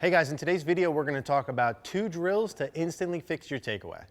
Hey guys, in today's video, we're going to talk about 2 drills to instantly fix your takeaway.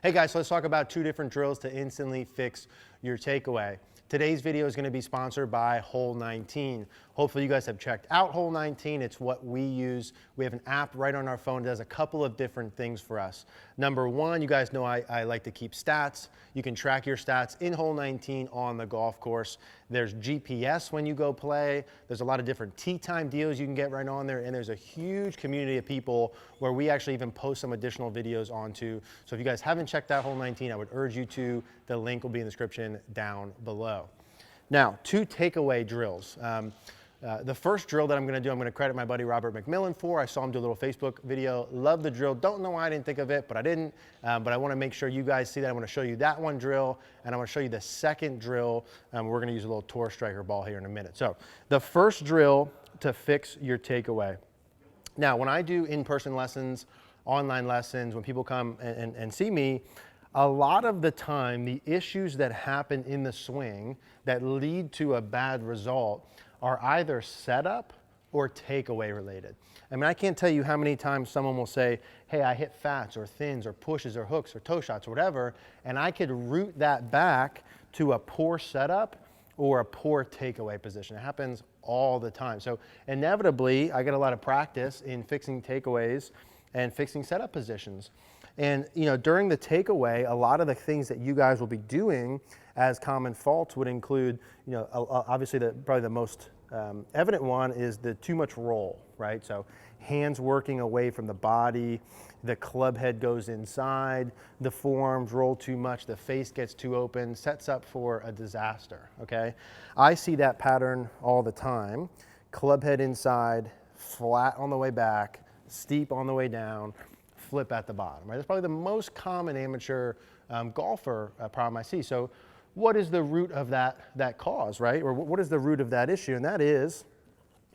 Hey guys, so let's talk about 2 different drills to instantly fix your takeaway. Today's video is going to be sponsored by Hole 19. Hopefully you guys have checked out Hole 19. It's what we use. We have an app right on our phone that does a couple of different things for us. Number one, you guys know I like to keep stats. You can track your stats in Hole 19 on the golf course. There's GPS when you go play. There's a lot of different tee time deals you can get right on there, and there's a huge community of people where we actually even post some additional videos onto. So if you guys haven't checked out Hole 19, I would urge you to. The link will be in the description down below. Now, 2 takeaway drills. The first drill that I'm going to do, I'm going to credit my buddy Robert McMillan for. I saw him do a little Facebook video. Love the drill. Don't know why I didn't think of it, but I didn't. But I want to make sure you guys see that. I want to show you that one drill, and I want to show you the second drill. We're going to use a little tour striker ball here in a minute. So the first drill to fix your takeaway. Now, when I do in-person lessons, online lessons, when people come and see me, a lot of the time, the issues that happen in the swing that lead to a bad result are either setup or takeaway related. I mean, I can't tell you how many times someone will say, hey, I hit fats or thins or pushes or hooks or toe shots or whatever, and I could root that back to a poor setup or a poor takeaway position. It happens all the time. So inevitably, I get a lot of practice in fixing takeaways and fixing setup positions. And during the takeaway, a lot of the things that you guys will be doing as common faults would include, obviously probably the most evident one is the too much roll, right? So hands working away from the body, the club head goes inside, the forearms roll too much, the face gets too open, sets up for a disaster, okay? I see that pattern all the time. Club head inside, flat on the way back, steep on the way down, flip at the bottom, right? That's probably the most common amateur golfer problem I see. So what is the root of that cause, right? Or what is the root of that issue? And that is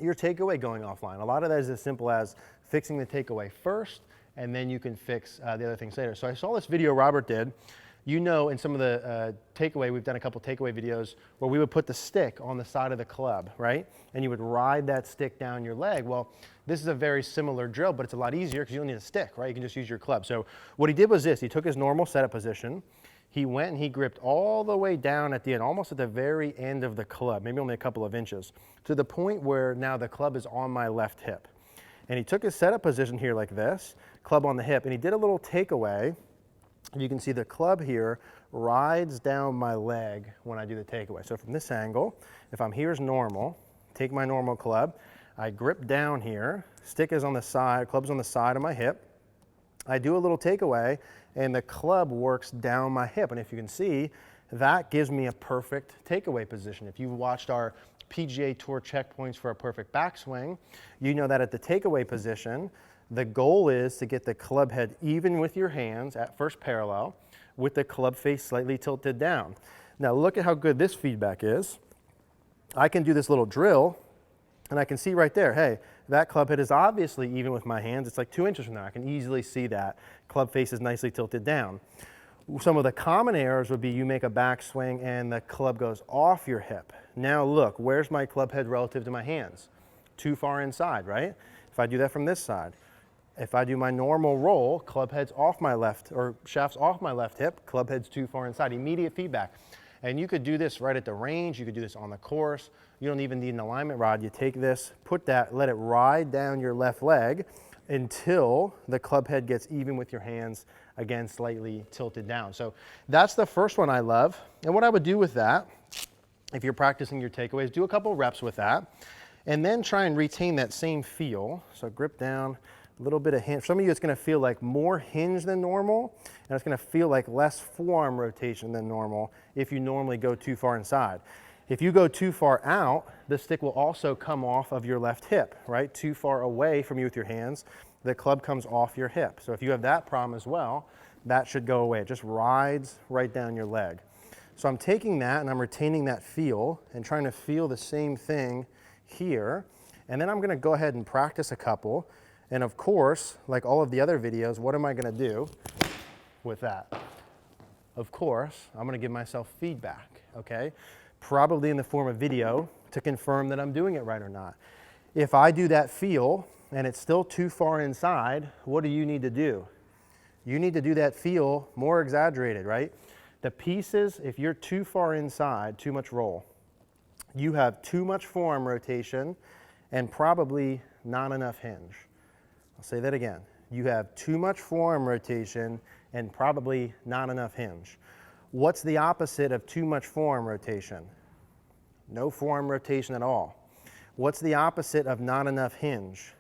your takeaway going offline. A lot of that is as simple as fixing the takeaway first, and then you can fix the other things later. So I saw this video Robert did. In some of the takeaway, we've done a couple takeaway videos where we would put the stick on the side of the club, right? And you would ride that stick down your leg. Well, this is a very similar drill, but it's a lot easier because you don't need a stick, right? You can just use your club. So what he did was this. He took his normal setup position. He went and he gripped all the way down at the end, almost at the very end of the club, maybe only a couple of inches, to the point where now the club is on my left hip. And he took his setup position here like this, club on the hip, and he did a little takeaway. You can see the club here rides down my leg when I do the takeaway. So from this angle, if I'm here as normal, take my normal club, I grip down here, stick is on the side, club's on the side of my hip. I do a little takeaway, and the club works down my hip. And if you can see, that gives me a perfect takeaway position. If you've watched our PGA Tour checkpoints for a perfect backswing, you know that at the takeaway position, the goal is to get the club head even with your hands at first parallel with the club face slightly tilted down. Now look at how good this feedback is. I can do this little drill and I can see right there, hey, that club head is obviously even with my hands. It's like 2 inches from there. I can easily see that. Club face is nicely tilted down. Some of the common errors would be you make a backswing and the club goes off your hip. Now look, where's my club head relative to my hands? Too far inside, right? If I do that from this side, if I do my normal roll, club head's off my left, or shaft's off my left hip, club head's too far inside, immediate feedback. And you could do this right at the range, you could do this on the course. You don't even need an alignment rod. You take this, let it ride down your left leg until the club head gets even with your hands, again, slightly tilted down. So that's the first one I love. And what I would do with that, if you're practicing your takeaways, do a couple reps with that, and then try and retain that same feel. So grip down, a little bit of hinge. For some of you, it's going to feel like more hinge than normal, and it's going to feel like less forearm rotation than normal if you normally go too far inside. If you go too far out, the stick will also come off of your left hip, right? Too far away from you with your hands, the club comes off your hip. So if you have that problem as well, that should go away. It just rides right down your leg. So I'm taking that and I'm retaining that feel and trying to feel the same thing here. And then I'm going to go ahead and practice a couple. And of course, like all of the other videos, what am I gonna do with that? Of course, I'm gonna give myself feedback, okay? Probably in the form of video to confirm that I'm doing it right or not. If I do that feel and it's still too far inside, what do you need to do? You need to do that feel more exaggerated, right? The pieces, if you're too far inside, too much roll, you have too much forearm rotation and probably not enough hinge. I'll say that again. You have too much forearm rotation and probably not enough hinge. What's the opposite of too much forearm rotation? No forearm rotation at all. What's the opposite of not enough hinge?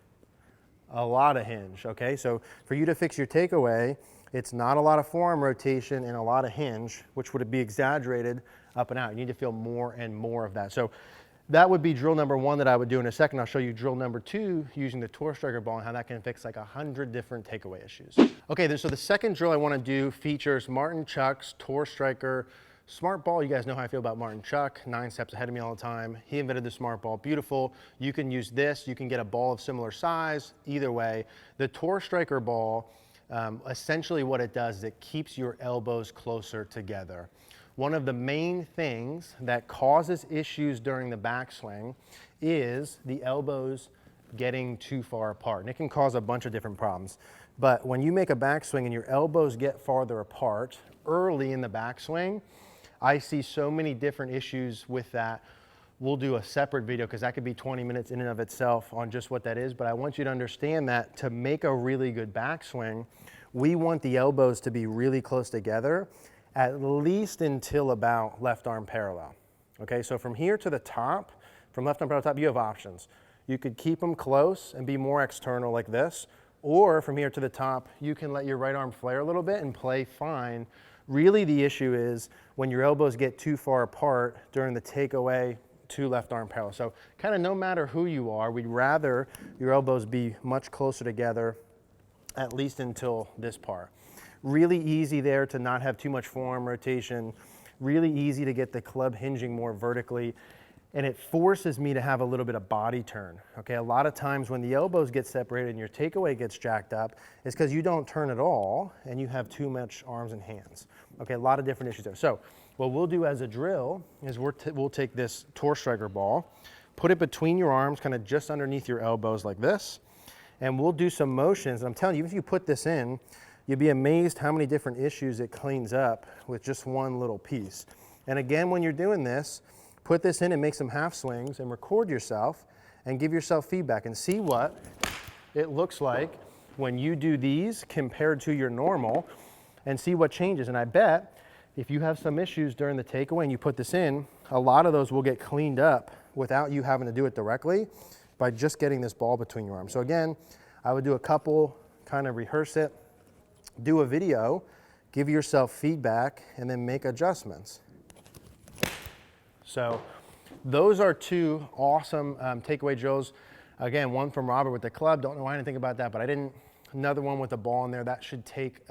A lot of hinge, okay? So for you to fix your takeaway, it's not a lot of forearm rotation and a lot of hinge, which would be exaggerated up and out. You need to feel more and more of that. So that would be drill number 1 that I would do in a second. I'll show you drill number 2 using the Tour Striker ball and how that can fix like 100 different takeaway issues. Okay, so the second drill I want to do features Martin Chuck's Tour Striker Smart Ball. You guys know how I feel about Martin Chuck, 9 steps ahead of me all the time. He invented the Smart Ball, beautiful. You can use this, you can get a ball of similar size, either way. The Tour Striker ball, essentially what it does is it keeps your elbows closer together. One of the main things that causes issues during the backswing is the elbows getting too far apart. And it can cause a bunch of different problems. But when you make a backswing and your elbows get farther apart early in the backswing, I see so many different issues with that. We'll do a separate video because that could be 20 minutes in and of itself on just what that is. But I want you to understand that to make a really good backswing, we want the elbows to be really close together, at least until about left arm parallel. Okay, so from here to the top, from left arm parallel to top, you have options. You could keep them close and be more external like this, or from here to the top, you can let your right arm flare a little bit and play fine. Really the issue is when your elbows get too far apart during the takeaway to left arm parallel. So kind of no matter who you are, we'd rather your elbows be much closer together, at least until this part. Really easy there to not have too much forearm rotation, really easy to get the club hinging more vertically, and it forces me to have a little bit of body turn. Okay, a lot of times when the elbows get separated and your takeaway gets jacked up, it's because you don't turn at all and you have too much arms and hands. Okay, a lot of different issues there. So what we'll do as a drill is we'll take this Tour Striker ball, put it between your arms, kind of just underneath your elbows like this, and we'll do some motions. And I'm telling you, even if you put this in, you'd be amazed how many different issues it cleans up with just one little piece. And again, when you're doing this, put this in and make some half swings and record yourself and give yourself feedback and see what it looks like when you do these compared to your normal and see what changes. And I bet if you have some issues during the takeaway and you put this in, a lot of those will get cleaned up without you having to do it directly by just getting this ball between your arms. So again, I would do a couple, kind of rehearse it, do a video, give yourself feedback, and then make adjustments. So those are 2 awesome takeaway drills. Again, one from Robert with the club. Don't know anything about that, but I didn't. Another one with the ball in there. That should take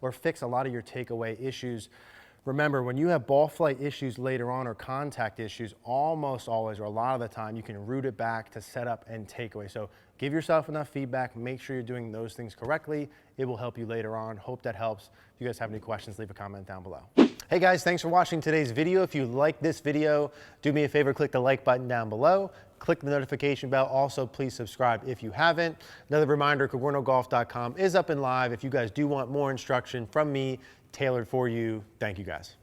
or fix a lot of your takeaway issues. Remember, when you have ball flight issues later on or contact issues, almost always or a lot of the time, you can route it back to setup and takeaway. So give yourself enough feedback. Make sure you're doing those things correctly. It will help you later on. Hope that helps. If you guys have any questions, leave a comment down below. Hey guys, thanks for watching today's video. If you like this video, do me a favor, click the like button down below. Click the notification bell. Also, please subscribe if you haven't. Another reminder, CogornoGolf.com is up and live if you guys do want more instruction from me tailored for you. Thank you guys.